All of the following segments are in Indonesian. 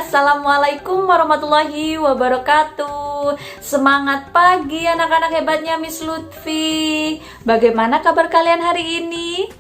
Assalamualaikum warahmatullahi wabarakatuh. Semangat pagi anak-anak hebatnya Miss Lutfi. Bagaimana kabar kalian hari ini?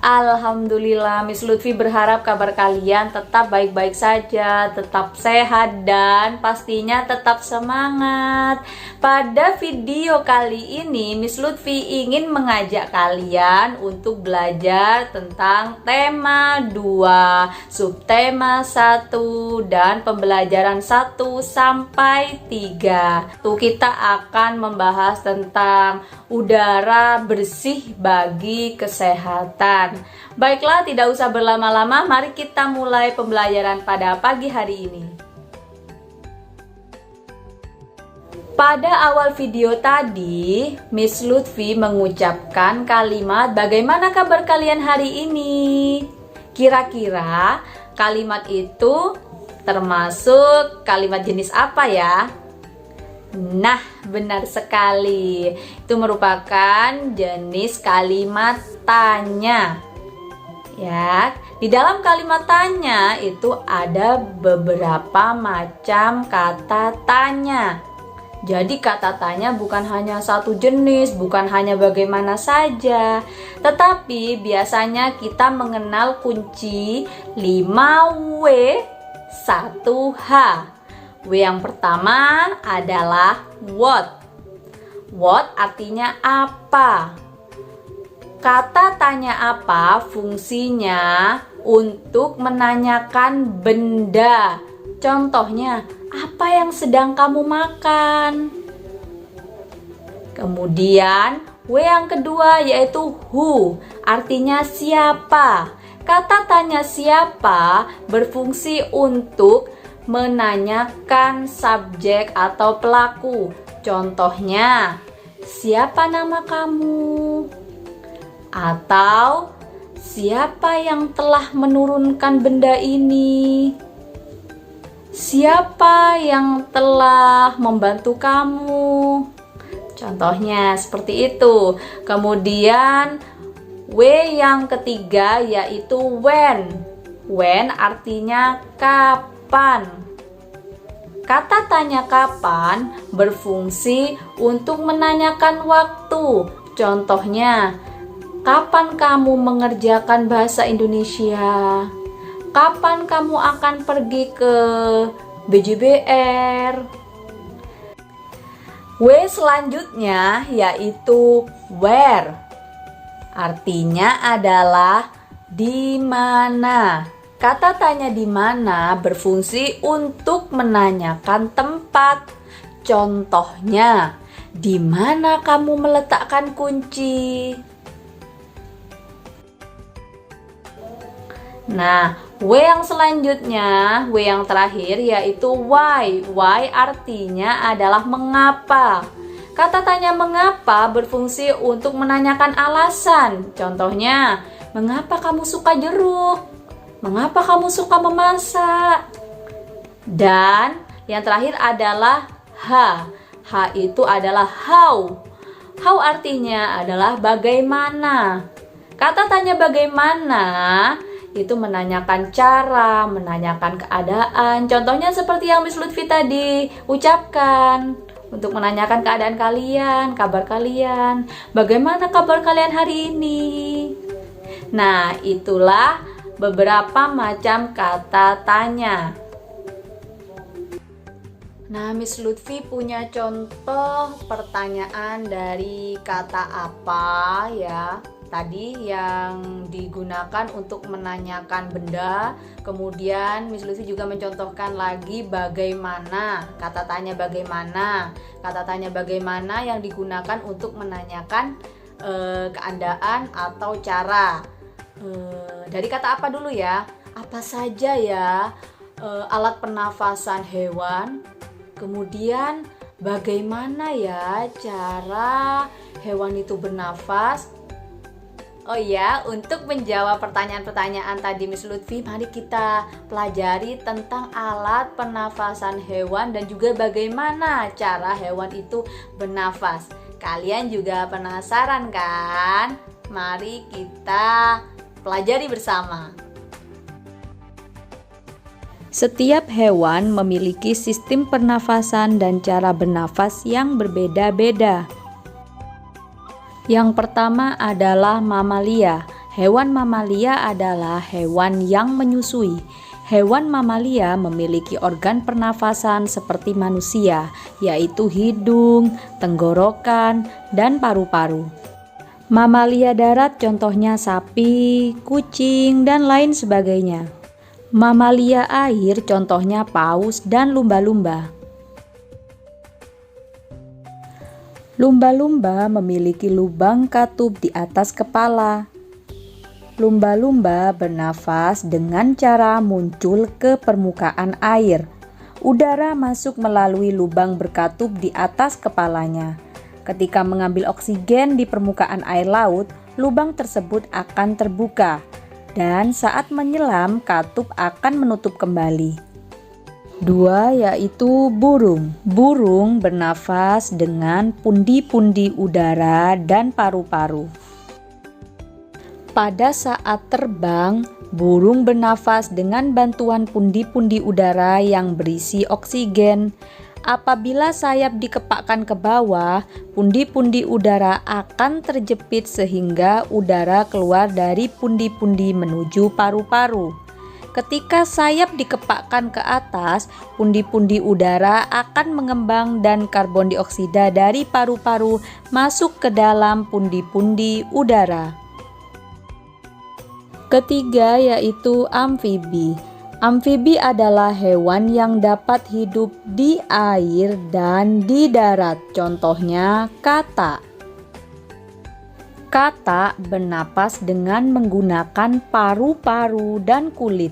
Alhamdulillah, Miss Lutfi berharap kabar kalian tetap baik-baik saja, tetap sehat dan pastinya tetap semangat. Pada video kali ini, Miss Lutfi ingin mengajak kalian untuk belajar tentang tema 2, subtema 1 dan pembelajaran 1 sampai 3. Tuh kita akan membahas tentang udara bersih bagi kesehatan. Baiklah, tidak usah berlama-lama, mari kita mulai pembelajaran pada pagi hari ini. Pada awal video tadi, Miss Lutfi mengucapkan kalimat "Bagaimana kabar kalian hari ini?" Kira-kira kalimat itu termasuk kalimat jenis apa ya? Nah, benar sekali. Itu merupakan jenis kalimat tanya. Ya, di dalam kalimat tanya itu ada beberapa macam kata tanya. Jadi kata tanya bukan hanya satu jenis, bukan hanya bagaimana saja, tetapi biasanya kita mengenal kunci 5W 1H. W yang pertama adalah what. What artinya apa? Kata tanya apa fungsinya untuk menanyakan benda. Contohnya, apa yang sedang kamu makan? Kemudian, W yang kedua yaitu who, artinya siapa. Kata tanya siapa berfungsi untuk menanyakan subjek atau pelaku. Contohnya, siapa nama kamu? Atau siapa yang telah menurunkan benda ini? Siapa yang telah membantu kamu? Contohnya seperti itu. Kemudian W yang ketiga yaitu when. When artinya kapan. Kata tanya kapan berfungsi untuk menanyakan waktu. Contohnya, kapan kamu mengerjakan bahasa Indonesia? Kapan kamu akan pergi ke BJBR? W selanjutnya yaitu where. Artinya adalah di mana. Kata tanya di mana berfungsi untuk menanyakan tempat. Contohnya, di mana kamu meletakkan kunci? Nah, W yang selanjutnya, W yang terakhir yaitu why. Why artinya adalah mengapa. Kata tanya mengapa berfungsi untuk menanyakan alasan. Contohnya, mengapa kamu suka jeruk? Mengapa kamu suka memasak? Dan yang terakhir adalah H. H itu adalah how. How artinya adalah bagaimana. Kata tanya bagaimana itu menanyakan cara, menanyakan keadaan. Contohnya seperti yang Miss Lutfi tadi ucapkan. Untuk menanyakan keadaan kalian, kabar kalian. Bagaimana kabar kalian hari ini? Nah, itulah beberapa macam kata tanya. Nah, Miss Lutfi punya contoh pertanyaan dari kata apa ya. Tadi yang digunakan untuk menanyakan benda. Kemudian Miss Lutfi juga mencontohkan lagi bagaimana. Kata tanya bagaimana. Kata tanya bagaimana yang digunakan untuk menanyakan keadaan atau cara. Dari kata apa dulu ya? Apa saja ya alat pernafasan hewan? Kemudian bagaimana ya cara hewan itu bernafas? Oh ya, untuk menjawab pertanyaan-pertanyaan tadi Miss Lutfi, mari kita pelajari tentang alat pernafasan hewan dan juga bagaimana cara hewan itu bernafas. Kalian juga penasaran kan? Mari kita pelajari bersama. Setiap hewan memiliki sistem pernafasan dan cara bernafas yang berbeda-beda. Yang pertama adalah mamalia. Hewan mamalia adalah hewan yang menyusui. Hewan mamalia memiliki organ pernafasan seperti manusia, yaitu hidung, tenggorokan, dan paru-paru. Mamalia darat contohnya sapi, kucing, dan lain sebagainya. Mamalia air contohnya paus dan lumba-lumba. Lumba-lumba memiliki lubang katup di atas kepala. Lumba-lumba bernafas dengan cara muncul ke permukaan air. Udara masuk melalui lubang berkatup di atas kepalanya. Ketika mengambil oksigen di permukaan air laut, lubang tersebut akan terbuka. Dan saat menyelam, katup akan menutup kembali. 2 yaitu burung. Burung bernafas dengan pundi-pundi udara dan paru-paru. Pada saat terbang, burung bernafas dengan bantuan pundi-pundi udara yang berisi oksigen. Apabila sayap dikepakkan ke bawah, pundi-pundi udara akan terjepit sehingga udara keluar dari pundi-pundi menuju paru-paru. Ketika sayap dikepakkan ke atas, pundi-pundi udara akan mengembang dan karbon dioksida dari paru-paru masuk ke dalam pundi-pundi udara. Ketiga yaitu amfibi. Amfibi adalah hewan yang dapat hidup di air dan di darat. Contohnya kata. Kata bernapas dengan menggunakan paru-paru dan kulit.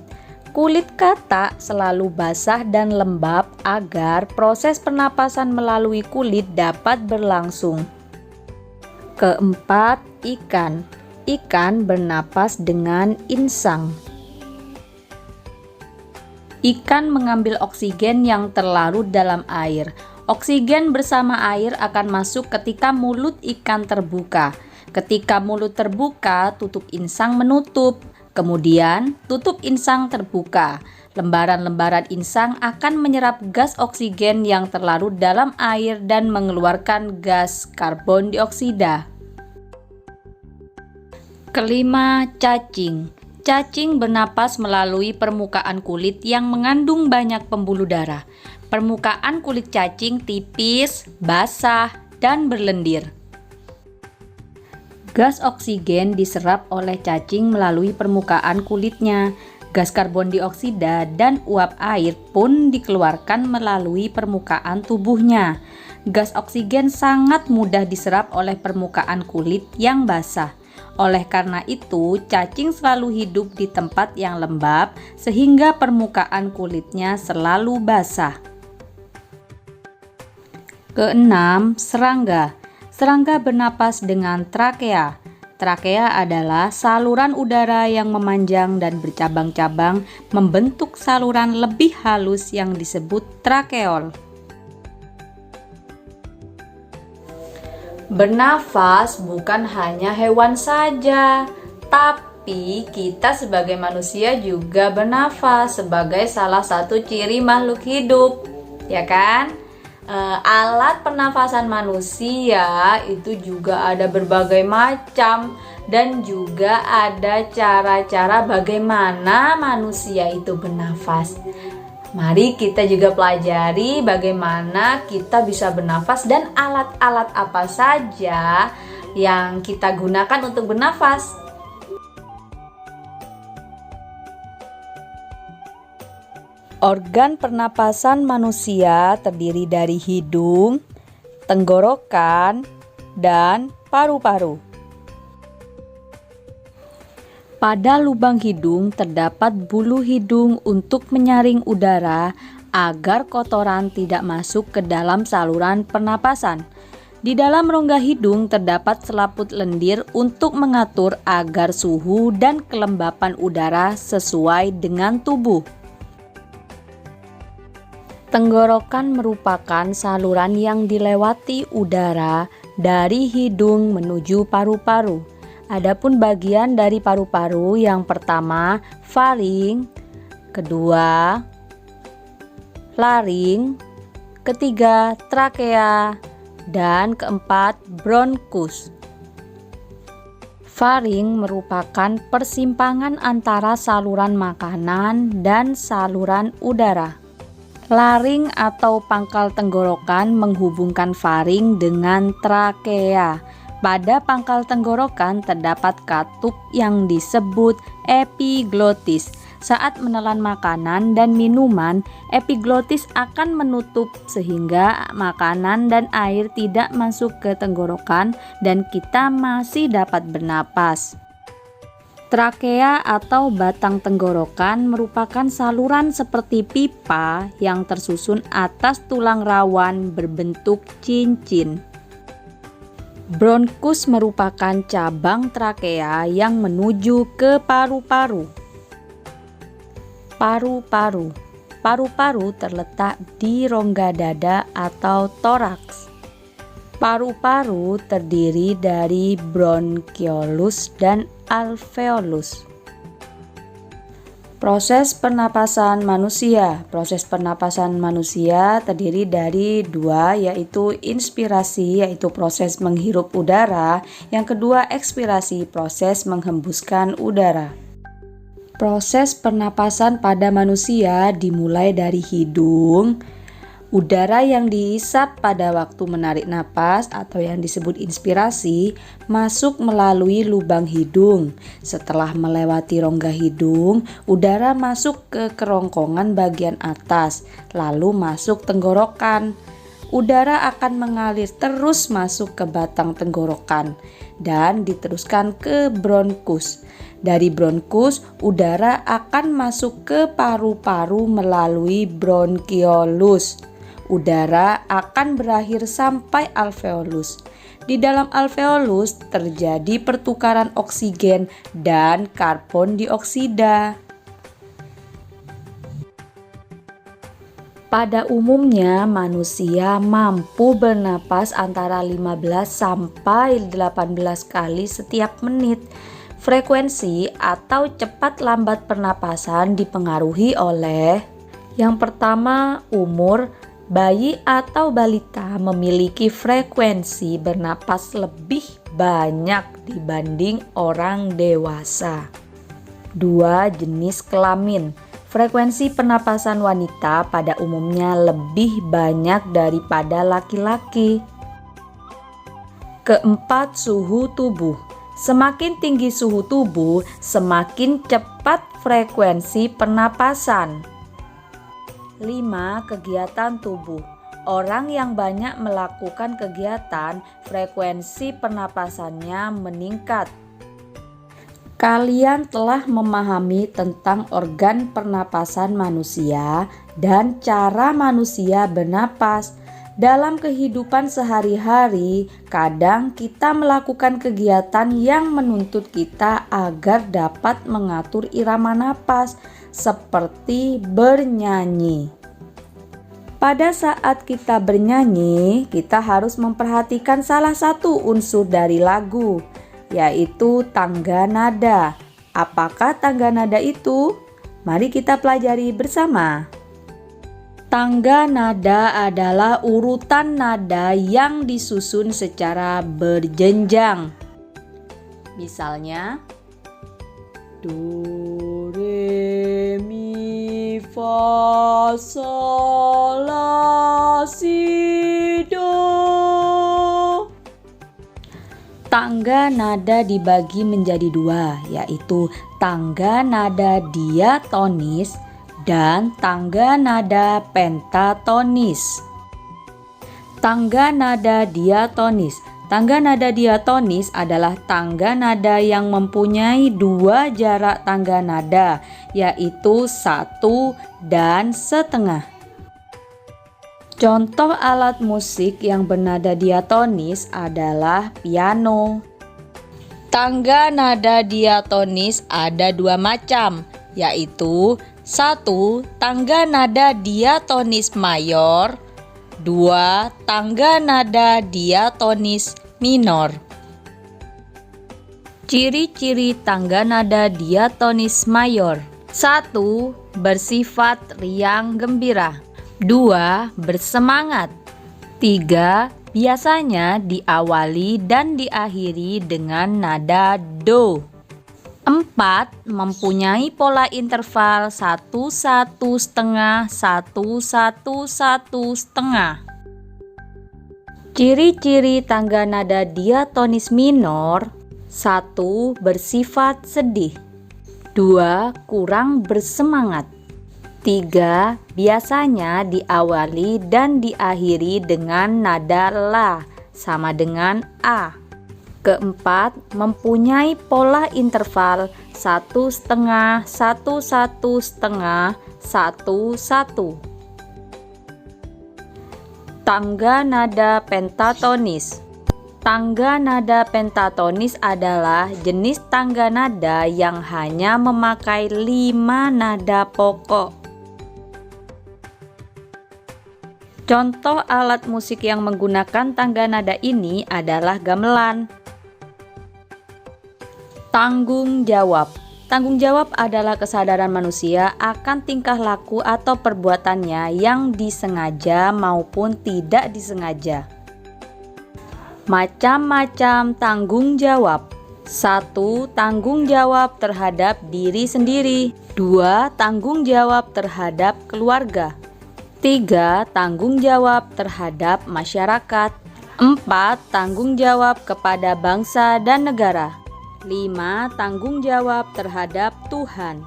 Kulit kata selalu basah dan lembab agar proses pernapasan melalui kulit dapat berlangsung. Keempat, ikan. Ikan bernapas dengan insang. Ikan mengambil oksigen yang terlarut dalam air. Oksigen bersama air akan masuk ketika mulut ikan terbuka. Ketika mulut terbuka, tutup insang menutup. Kemudian, tutup insang terbuka. Lembaran-lembaran insang akan menyerap gas oksigen yang terlarut dalam air dan mengeluarkan gas karbon dioksida. Kelima, cacing. Cacing bernapas melalui permukaan kulit yang mengandung banyak pembuluh darah. Permukaan kulit cacing tipis, basah, dan berlendir. Gas oksigen diserap oleh cacing melalui permukaan kulitnya. Gas karbon dioksida dan uap air pun dikeluarkan melalui permukaan tubuhnya. Gas oksigen sangat mudah diserap oleh permukaan kulit yang basah. Oleh karena itu, cacing selalu hidup di tempat yang lembab sehingga permukaan kulitnya selalu basah. Keenam, serangga. Serangga bernapas dengan trakea. Trakea adalah saluran udara yang memanjang dan bercabang-cabang membentuk saluran lebih halus yang disebut trakeol. Bernafas bukan hanya hewan saja, tapi kita sebagai manusia juga bernafas sebagai salah satu ciri makhluk hidup, ya kan? Alat pernafasan manusia itu juga ada berbagai macam dan juga ada cara-cara bagaimana manusia itu bernafas. Mari kita juga pelajari bagaimana kita bisa bernafas dan alat-alat apa saja yang kita gunakan untuk bernafas. Organ pernapasan manusia terdiri dari hidung, tenggorokan, dan paru-paru. Pada lubang hidung terdapat bulu hidung untuk menyaring udara agar kotoran tidak masuk ke dalam saluran pernapasan. Di dalam rongga hidung terdapat selaput lendir untuk mengatur agar suhu dan kelembapan udara sesuai dengan tubuh. Tenggorokan merupakan saluran yang dilewati udara dari hidung menuju paru-paru. Adapun bagian dari paru-paru yang pertama faring, kedua laring, ketiga trakea, dan keempat bronkus. Faring merupakan persimpangan antara saluran makanan dan saluran udara. Laring atau pangkal tenggorokan menghubungkan faring dengan trakea. Pada pangkal tenggorokan terdapat katup yang disebut epiglotis. Saat menelan makanan dan minuman, epiglotis akan menutup sehingga makanan dan air tidak masuk ke tenggorokan dan kita masih dapat bernapas. Trakea atau batang tenggorokan merupakan saluran seperti pipa yang tersusun atas tulang rawan berbentuk cincin. Bronkus merupakan cabang trakea yang menuju ke paru-paru. Paru-paru terletak di rongga dada atau toraks. Paru-paru terdiri dari bronkiolus dan alveolus. Proses pernapasan manusia. Proses pernapasan manusia terdiri dari dua, yaitu inspirasi, yaitu proses menghirup udara. Yang kedua, ekspirasi, proses menghembuskan udara. Proses pernapasan pada manusia dimulai dari hidung. Udara yang dihisap pada waktu menarik napas atau yang disebut inspirasi masuk melalui lubang hidung. Setelah melewati rongga hidung, udara masuk ke kerongkongan bagian atas, lalu masuk tenggorokan. Udara akan mengalir terus masuk ke batang tenggorokan dan diteruskan ke bronkus. Dari bronkus, udara akan masuk ke paru-paru melalui bronkiolus. Udara akan berakhir sampai alveolus. Di dalam alveolus terjadi pertukaran oksigen dan karbon dioksida. Pada umumnya, manusia mampu bernapas antara 15 sampai 18 kali setiap menit. Frekuensi atau cepat lambat pernapasan dipengaruhi oleh yang pertama, umur. Bayi atau balita memiliki frekuensi bernapas lebih banyak dibanding orang dewasa. 2. Jenis kelamin. Frekuensi pernapasan wanita pada umumnya lebih banyak daripada laki-laki. Keempat, suhu tubuh. Semakin tinggi suhu tubuh, semakin cepat frekuensi pernapasan. 5. Kegiatan tubuh. Orang yang banyak melakukan kegiatan, frekuensi pernapasannya meningkat. Kalian telah memahami tentang organ pernapasan manusia dan cara manusia bernapas. Dalam kehidupan sehari-hari, kadang kita melakukan kegiatan yang menuntut kita agar dapat mengatur irama napas, seperti bernyanyi. Pada saat kita bernyanyi, kita harus memperhatikan salah satu unsur dari lagu, yaitu tangga nada. Apakah tangga nada itu? Mari kita pelajari bersama. Tangga nada adalah urutan nada yang disusun secara berjenjang. Misalnya, do, re, mi, fa, sol, la, si, do. Tangga nada dibagi menjadi dua, yaitu tangga nada diatonis dan tangga nada pentatonis. Tangga nada diatonis. Tangga nada diatonis adalah tangga nada yang mempunyai dua jarak tangga nada, yaitu 1 dan setengah. Contoh alat musik yang bernada diatonis adalah piano. Tangga nada diatonis ada dua macam, yaitu 1. Tangga nada diatonis mayor. 2. Tangga nada diatonis minor. Ciri-ciri tangga nada diatonis mayor. 1. Bersifat riang gembira. 2. Bersemangat. 3. Biasanya diawali dan diakhiri dengan nada do. 4. Mempunyai pola interval 1-1,5, 1-1,1,5. Ciri-ciri tangga nada diatonis minor. 1. Bersifat sedih. 2. Kurang bersemangat. 3. Biasanya diawali dan diakhiri dengan nada la sama dengan a. Keempat, mempunyai pola interval 1,5, 1-1,5, 1-1. Tangga nada pentatonis. Tangga nada pentatonis adalah jenis tangga nada yang hanya memakai 5 nada pokok. Contoh alat musik yang menggunakan tangga nada ini adalah gamelan. Tanggung jawab. Tanggung jawab adalah kesadaran manusia akan tingkah laku atau perbuatannya yang disengaja maupun tidak disengaja. Macam-macam tanggung jawab. 1. Tanggung jawab terhadap diri sendiri. 2. Tanggung jawab terhadap keluarga. 3. Tanggung jawab terhadap masyarakat. 4. Tanggung jawab kepada bangsa dan negara. 5. Tanggung jawab terhadap Tuhan.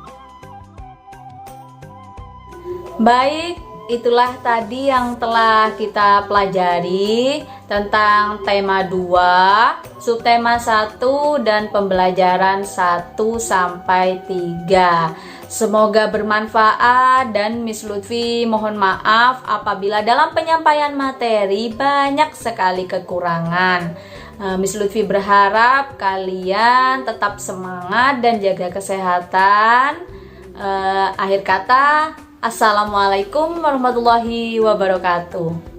Baik, itulah tadi yang telah kita pelajari tentang tema 2, subtema 1 dan pembelajaran 1 sampai 3. Semoga bermanfaat dan Miss Lutfi mohon maaf apabila dalam penyampaian materi banyak sekali kekurangan. Miss Lutfi berharap kalian tetap semangat dan jaga kesehatan. Akhir kata, Assalamualaikum warahmatullahi wabarakatuh.